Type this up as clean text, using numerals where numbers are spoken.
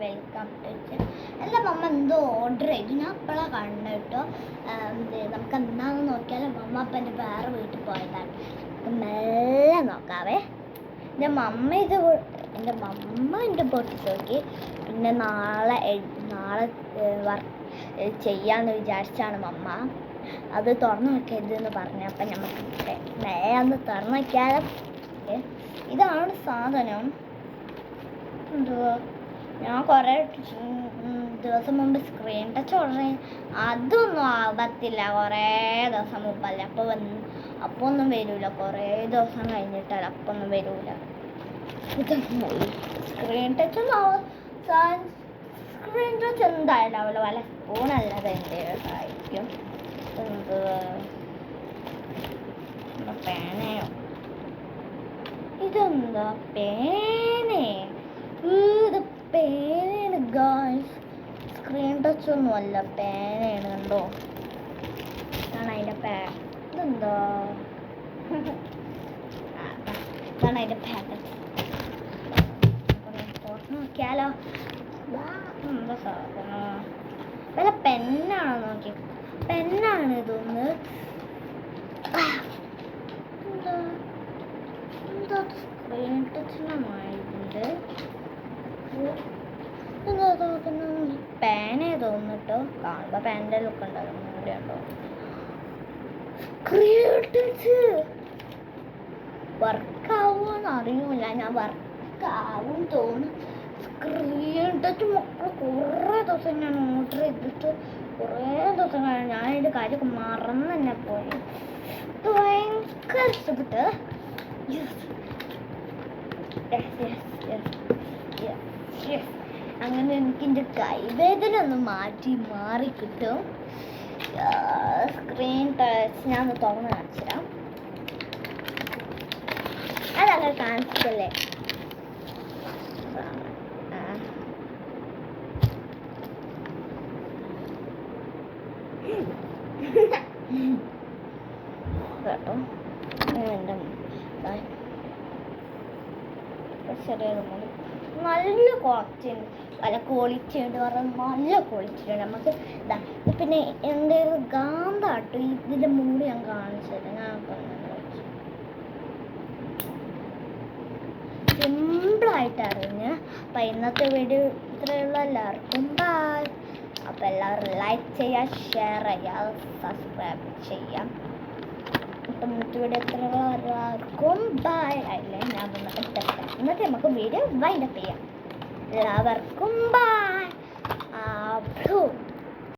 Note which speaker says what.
Speaker 1: Welcome to അല്ല മമ്മ എന്തോ order ചെയ്തു. ഞാൻ അപ്പോഴാണ് കാണുന്നത് കേട്ടോ. നമുക്ക് എന്താണെന്ന് നോക്കിയാൽ മമ്മ അപ്പം എൻ്റെ വേറെ വീട്ടിൽ പോയതാണ്. മെല്ലെ നോക്കാവേ. എൻ്റെ മമ്മ എൻ്റെ പൊട്ടിച്ച് നോക്കി. പിന്നെ നാളെ ചെയ്യാമെന്ന് വിചാരിച്ചാണ് മമ്മ അത് തുറന്നു വെക്കരുതെന്ന് പറഞ്ഞു. അപ്പം നമുക്ക് മെല്ലെ ഒന്ന് തുറന്നു വയ്ക്കാതെ. ഇതാണ് സാധനം. എന്തുവാ, ഞാൻ കുറേ ദിവസം മുമ്പ് സ്ക്രീൻ ടച്ച് ഓർഡർ ചെയ്യും. അതൊന്നും ആവത്തില്ല, കുറേ ദിവസം മുമ്പല്ലേ. അപ്പോൾ ഒന്നും വരില്ല. കുറേ ദിവസം കഴിഞ്ഞിട്ടല്ല, അപ്പോൾ ഒന്നും വരില്ല. സ്ക്രീൻ ടച്ച് എന്തായാലും അവള് വല്ല സ്പൂണല്ലാതെ എന്തെങ്കിലും ആയിരിക്കും. പേനയോ, ഇതെന്താ പേനേ? ഇത് പേനയാണ് ഗായ്സ്, സ്ക്രീൻ ടച്ച് ഒന്നും അല്ല, പേനയാണ്. കണ്ടോ, ഇതാണ് അതിൻ്റെ ഇതെന്താ, ഇതാണ് അതിൻ്റെ പാക്കറ്റ്. നോക്കിയാലോ, എന്താ സാധനം? വല്ല പെന്നാണോ നോക്കി? പെന്നാണ് ഇതൊന്ന്. എന്താ സ്ക്രീൻ ടച്ചിനുമായിട്ടുണ്ട്. പേന തോന്നിട്ടോ, കാണുമ്പോ പേൻ്റെ ലുക്ക് ഉണ്ടാകും. ഇവിടെ ഉണ്ടോ സ്ക്രീൻ ടച്ച്? വർക്കാവുമെന്ന് അറിയില്ല. ഞാൻ വർക്കാവും തോന്നുന്നു. സ്ക്രീൻ ടച്ച് മക്കൾ കുറേ ദിവസം ഞാൻ ഓർഡർ ചെയ്തിട്ട് കുറേ ദിവസം കഴിഞ്ഞ് ഞാൻ അതിൻ്റെ കാര്യമൊക്കെ മറന്നു തന്നെ പോയി. ഭയങ്കര ഇഷ്ടപ്പെട്ട്. അങ്ങനെ എനിക്ക് എൻ്റെ കൈവേദന ഒന്ന് മാറി കിട്ടും. സ്ക്രീൻ ടച്ച് ഞാൻ ഒന്ന് തുറന്ന് കാണിച്ചിടാം. അതങ്ങനെ കാണിച്ചല്ലേ. കേട്ടോ, നല്ല ക്വാളിറ്റി ഉണ്ട്. നല്ല ക്വാളിറ്റി ഉണ്ട് പറഞ്ഞാൽ നല്ല ക്വാളിറ്റി ഉണ്ട്. നമുക്ക് ഇതാ. പിന്നെ എൻ്റെ ഗാന്ധാട്ടോ, ഇതിൻ്റെ മൂടി ഞാൻ കാണിച്ചത്. ഞാൻ സിമ്പിളായിട്ട് അറിഞ്ഞ്. അപ്പം ഇന്നത്തെ വീഡിയോ ഇത്രയുള്ള. എല്ലാവർക്കും ബൈ. അപ്പം എല്ലാവരും ലൈക്ക് ചെയ്യുക, ഷെയർ ചെയ്യുക, സബ്സ്ക്രൈബ് ചെയ്യാം. അപ്പം ഇന്നത്തെ വീഡിയോ എല്ലാവർക്കും ബൈ. അല്ലേ ഞാൻ എന്നിട്ട് നമുക്ക് വീഡിയോ വൈൻഡപ്പ് ചെയ്യാം. എല്ലാവർക്കും ബൈ.